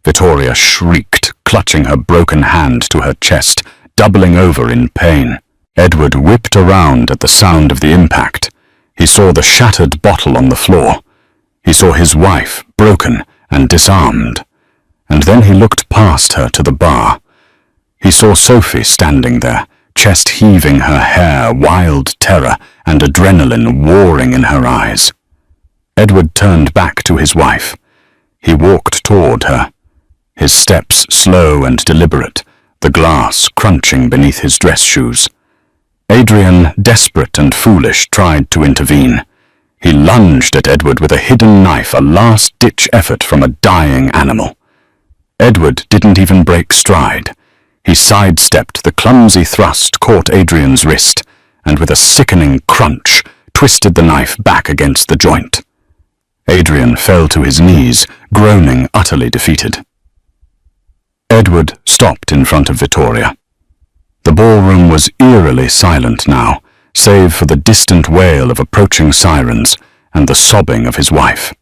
Vittoria shrieked, clutching her broken hand to her chest, doubling over in pain. Edward whipped around at the sound of the impact. He saw the shattered bottle on the floor. He saw his wife, broken and disarmed. And then he looked past her to the bar. He saw Sophie standing there, chest heaving, her hair, wild terror and adrenaline warring in her eyes. Edward turned back to his wife. He walked toward her, his steps slow and deliberate, the glass crunching beneath his dress shoes. Adrian, desperate and foolish, tried to intervene. He lunged at Edward with a hidden knife, a last-ditch effort from a dying animal. Edward didn't even break stride. He sidestepped, the clumsy thrust caught Adrian's wrist, and with a sickening crunch, twisted the knife back against the joint. Adrian fell to his knees, groaning, utterly defeated. Edward stopped in front of Vittoria. The ballroom was eerily silent now, save for the distant wail of approaching sirens and the sobbing of his wife.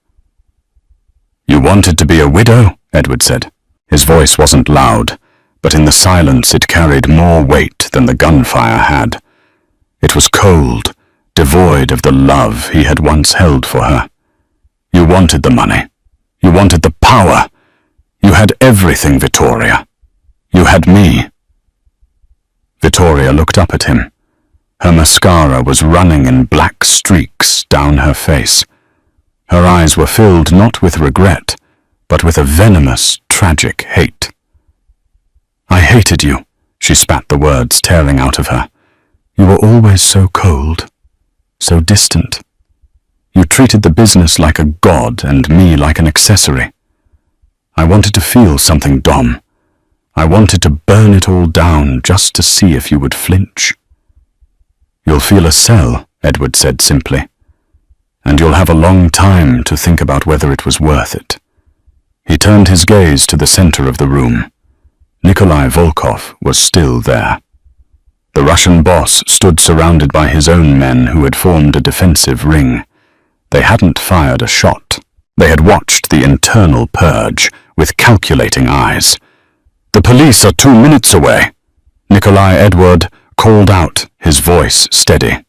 "You wanted to be a widow?" Edward said. His voice wasn't loud, but in the silence it carried more weight than the gunfire had. It was cold, devoid of the love he had once held for her. You wanted the money. You wanted the power. You had everything, Vittoria. You had me. Vittoria looked up at him. Her mascara was running in black streaks down her face. Her eyes were filled not with regret, but with a venomous, tragic hate. "I hated you," she spat the words tearing out of her. "You were always so cold, so distant. You treated the business like a god and me like an accessory. I wanted to feel something, Dom. I wanted to burn it all down just to see if you would flinch." "You'll feel a cell," Edward said simply, "and you'll have a long time to think about whether it was worth it." He turned his gaze to the center of the room. Nikolai Volkov was still there. The Russian boss stood surrounded by his own men who had formed a defensive ring. They hadn't fired a shot. They had watched the internal purge with calculating eyes. "The police are 2 minutes away," Nikolai Edward called out, his voice steady.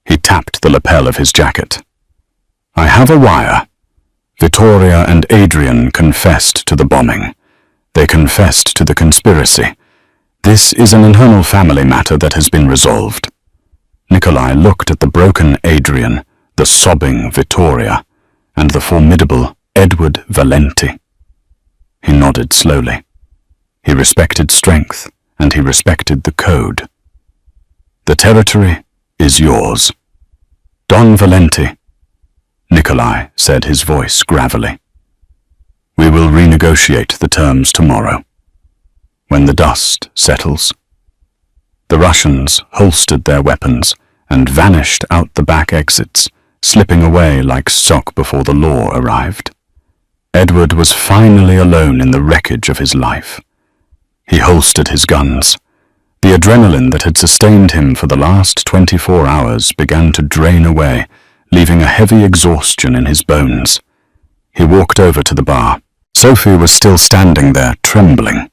He tapped the lapel of his jacket. "I have a wire." Vittoria and Adrian confessed to the bombing. They confessed to the conspiracy. This is an internal family matter that has been resolved. Nikolai looked at the broken Adrian, the sobbing Vittoria, and the formidable Edward Valenti. He nodded slowly. He respected strength, and he respected the code. "The territory is yours. Don Valenti," Nikolai said, his voice gravelly. "We will renegotiate the terms tomorrow, when the dust settles." The Russians holstered their weapons and vanished out the back exits, slipping away like sock before the law arrived. Edward was finally alone in the wreckage of his life. He holstered his guns. The adrenaline that had sustained him for the last 24 hours began to drain away, leaving a heavy exhaustion in his bones. He walked over to the bar. Sophie was still standing there, trembling.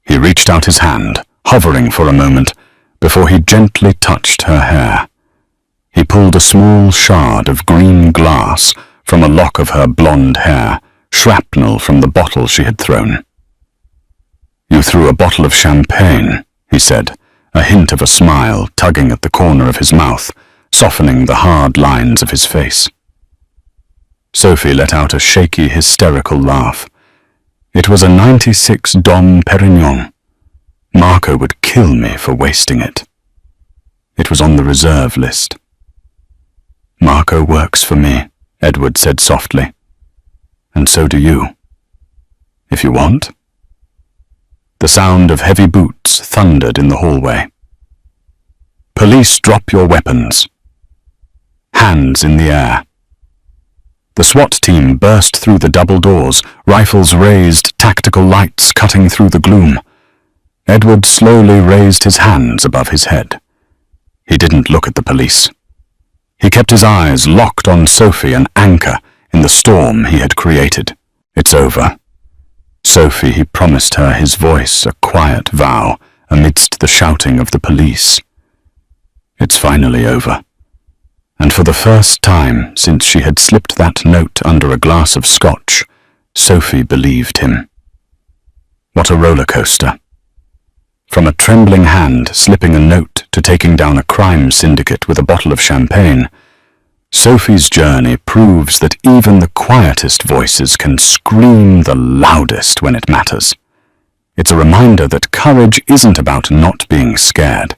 He reached out his hand, hovering for a moment, before he gently touched her hair. He pulled a small shard of green glass from a lock of her blonde hair, shrapnel from the bottle she had thrown. "You threw a bottle of champagne," he said, a hint of a smile tugging at the corner of his mouth, softening the hard lines of his face. Sophie let out a shaky, hysterical laugh. It was a 96 Dom Perignon. Marco would kill me for wasting it. It was on the reserve list. Marco works for me, Edward said softly. And so do you. If you want. The sound of heavy boots thundered in the hallway. Police, drop your weapons. Hands in the air. The SWAT team burst through the double doors, rifles raised, tactical lights cutting through the gloom. Edward slowly raised his hands above his head. He didn't look at the police. He kept his eyes locked on Sophie, an anchor in the storm he had created. It's over. Sophie, he promised her, his voice a quiet vow amidst the shouting of the police. It's finally over. And for the first time since she had slipped that note under a glass of scotch, Sophie believed him. What a roller coaster. From a trembling hand slipping a note to taking down a crime syndicate with a bottle of champagne, Sophie's journey proves that even the quietest voices can scream the loudest when it matters. It's a reminder that courage isn't about not being scared.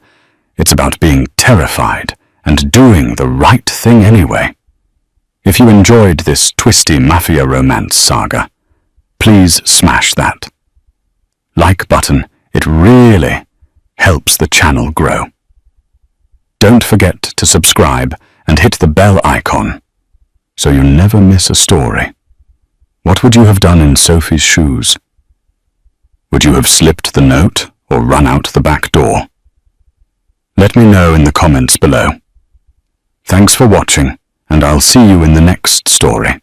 It's about being terrified and doing the right thing anyway. If you enjoyed this twisty mafia romance saga, please smash that like button. It really helps the channel grow. Don't forget to subscribe and hit the bell icon so you never miss a story. What would you have done in Sophie's shoes? Would you have slipped the note or run out the back door? Let me know in the comments below. Thanks for watching, and I'll see you in the next story.